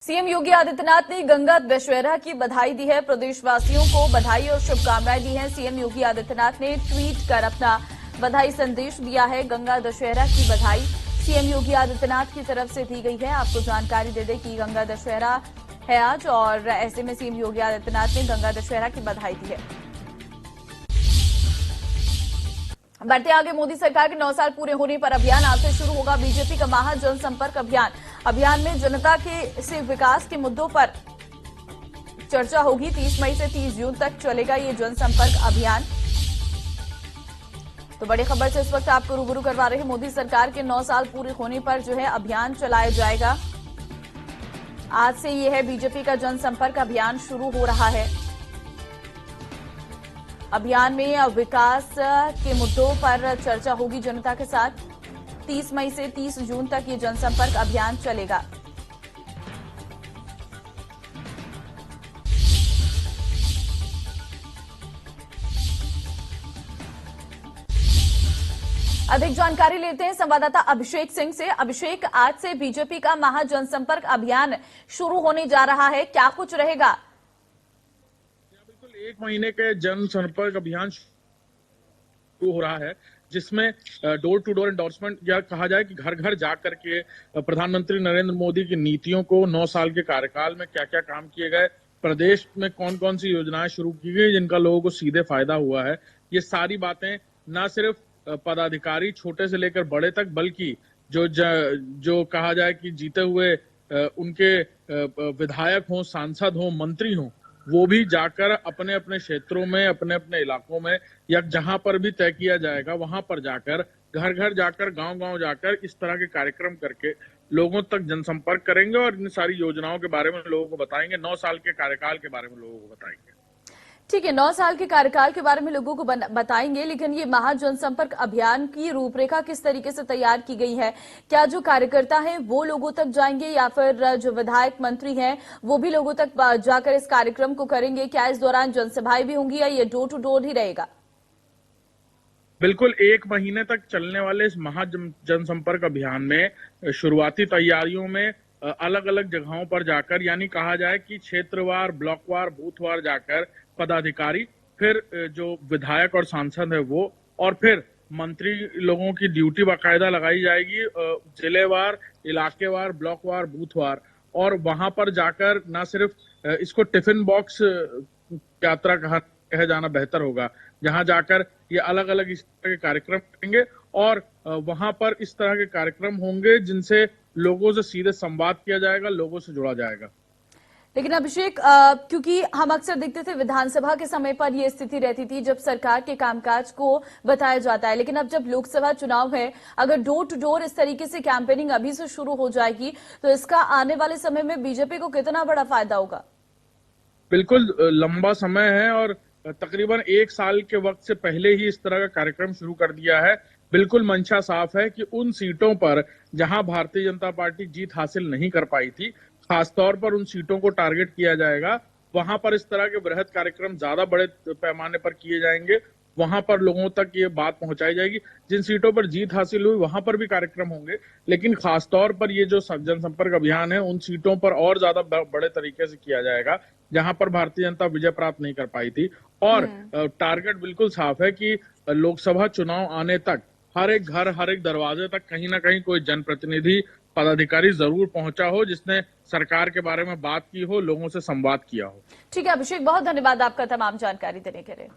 CM Yogi Adityanath ने गंगा दशहरा की बधाई दी है। प्रदेशवासियों को बधाई और शुभकामनाएं दी हैं। सीएम योगी आदित्यनाथ ने ट्वीट कर अपना बधाई संदेश दिया है। गंगा दशहरा की बधाई सीएम योगी आदित्यनाथ की तरफ से दी गई है। आपको जानकारी दे दें कि गंगा दशहरा है आज और ऐसे में सीएम योगी आदित्यनाथ ने गंगा दशहरा की बधाई दी है। बढ़ते आगे, मोदी सरकार के 9 साल पूरे होने पर अभियान आज से शुरू होगा। बीजेपी का महा जनसंपर्क अभियान। अभियान में जनता के से विकास के मुद्दों पर चर्चा होगी। 30 मई से 30 जून तक चलेगा ये जनसंपर्क अभियान। तो बड़ी खबर से इस वक्त आपको रूबरू करवा रहे हैं। मोदी सरकार के 9 साल पूरे होने पर जो है अभियान चलाया जाएगा। आज से ये है बीजेपी का जनसंपर्क अभियान शुरू हो रहा है। अभियान में विकास के मुद्दों पर चर्चा होगी जनता के साथ। 30 मई से 30 जून तक ये जनसंपर्क अभियान चलेगा। अधिक जानकारी लेते हैं संवाददाता अभिषेक सिंह से। अभिषेक, आज से बीजेपी का महा जनसंपर्क अभियान शुरू होने जा रहा है, क्या कुछ रहेगा? बिल्कुल 1 महीने के जनसंपर्क अभियान शुरू हो रहा है, जिसमें डोर टू डोर एंडोर्समेंट या कहा जाए कि घर घर जाकर के प्रधानमंत्री नरेंद्र मोदी की नीतियों को 9 साल के कार्यकाल में क्या क्या काम किए गए, प्रदेश में कौन कौन सी योजनाएं शुरू की गई जिनका लोगों को सीधे फायदा हुआ है, ये सारी बातें न सिर्फ पदाधिकारी छोटे से लेकर बड़े तक, बल्कि जो कहा जाए कि जीते हुए उनके विधायक हों, सांसद हों, मंत्री हों, वो भी जाकर अपने अपने क्षेत्रों में, अपने अपने इलाकों में या जहां पर भी तय किया जाएगा वहां पर जाकर, घर घर जाकर, गांव गांव जाकर इस तरह के कार्यक्रम करके लोगों तक जनसंपर्क करेंगे और इन सारी योजनाओं के बारे में लोगों को बताएंगे। 9 साल के कार्यकाल के बारे में लोगों को बताएंगे। ठीक है, 9 साल के कार्यकाल के बारे में लोगों को बताएंगे, लेकिन ये महा जनसंपर्क अभियान की रूपरेखा किस तरीके से तैयार की गई है? क्या जो कार्यकर्ता हैं वो लोगों तक जाएंगे या फिर जो विधायक मंत्री हैं वो भी लोगों तक जाकर इस कार्यक्रम को करेंगे? क्या इस दौरान जनसभाएं भी होंगी या ये डोर टू डोर ही रहेगा? बिल्कुल 1 महीने तक चलने वाले इस महा जनसंपर्क अभियान में शुरुआती तैयारियों में अलग अलग जगहों पर जाकर, यानी कहा जाए कि क्षेत्रवार, ब्लॉकवार, बूथवार जाकर पदाधिकारी, फिर जो विधायक और सांसद है वो, और फिर मंत्री लोगों की ड्यूटी बाकायदा लगाई जाएगी जिलेवार, इलाकेवार, ब्लॉकवार, बूथवार, और वहां पर जाकर न सिर्फ इसको टिफिन बॉक्स यात्रा कहा जाना बेहतर होगा, जहां जाकर ये अलग अलग इस तरह के कार्यक्रम करेंगे और वहां पर इस तरह के कार्यक्रम होंगे जिनसे लोगों से सीधे संवाद किया जाएगा, लोगों से जुड़ा जाएगा। लेकिन अभिषेक, क्योंकि हम अक्सर देखते थे विधानसभा के समय पर यह स्थिति रहती थी जब सरकार के कामकाज को बताया जाता है, लेकिन अब जब लोकसभा चुनाव है, अगर डोर टू डोर इस तरीके से कैंपेनिंग अभी से शुरू हो जाएगी तो इसका आने वाले समय में बीजेपी को कितना बड़ा फायदा होगा? बिल्कुल लंबा समय है और तकरीबन 1 साल के वक्त से पहले ही इस तरह का कार्यक्रम शुरू कर दिया है। बिल्कुल मंशा साफ है कि उन सीटों पर जहां भारतीय जनता पार्टी जीत हासिल नहीं कर पाई थी, खासतौर पर उन सीटों को टारगेट किया जाएगा। वहां पर इस तरह के वृहद कार्यक्रम ज्यादा बड़े पैमाने पर किए जाएंगे, वहां पर लोगों तक ये बात पहुंचाई जाएगी। जिन सीटों पर जीत हासिल हुई वहां पर भी कार्यक्रम होंगे, लेकिन खासतौर पर ये जो जनसंपर्क अभियान है उन सीटों पर और ज्यादा बड़े तरीके से किया जाएगा जहां पर भारतीय जनता विजय प्राप्त नहीं कर पाई थी। और टारगेट बिल्कुल साफ है कि लोकसभा चुनाव आने तक हर एक घर, हर एक दरवाजे तक कहीं ना कहीं कोई जनप्रतिनिधि, पदाधिकारी जरूर पहुंचा हो जिसने सरकार के बारे में बात की हो, लोगों से संवाद किया हो। ठीक है अभिषेक, बहुत धन्यवाद आपका तमाम जानकारी देने के लिए।